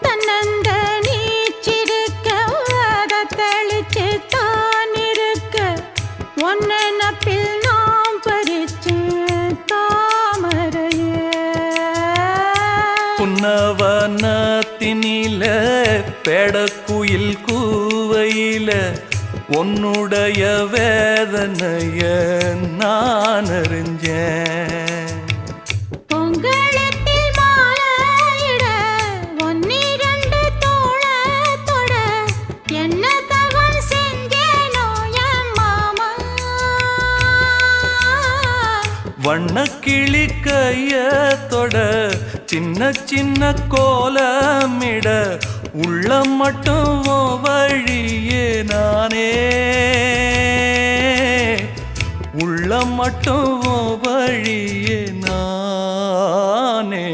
தன்னந்த நீச்சிருக்க அதை தெளிச்சு தான் இருக்க ஒன்ன நப்பில் நாம் பறிச்சேன் தாமரையே புன்னவனத்தினில பெடக்குயில் கூவையில உன்னுடைய வேதனைய நான் அறிஞ்சேன் பொங்கலத்தில் மாலையிட ஒன்னிரண்டு தோளத்தொட என்ன தவம் செஞ்சேனோ என் மாமா வண்ணக்கிளி கையத்தொட சின்ன சின்ன கோலமிட உள்ளம் மட்டும் வழியே நானே உள்ளம் மட்டும் வழியே நானே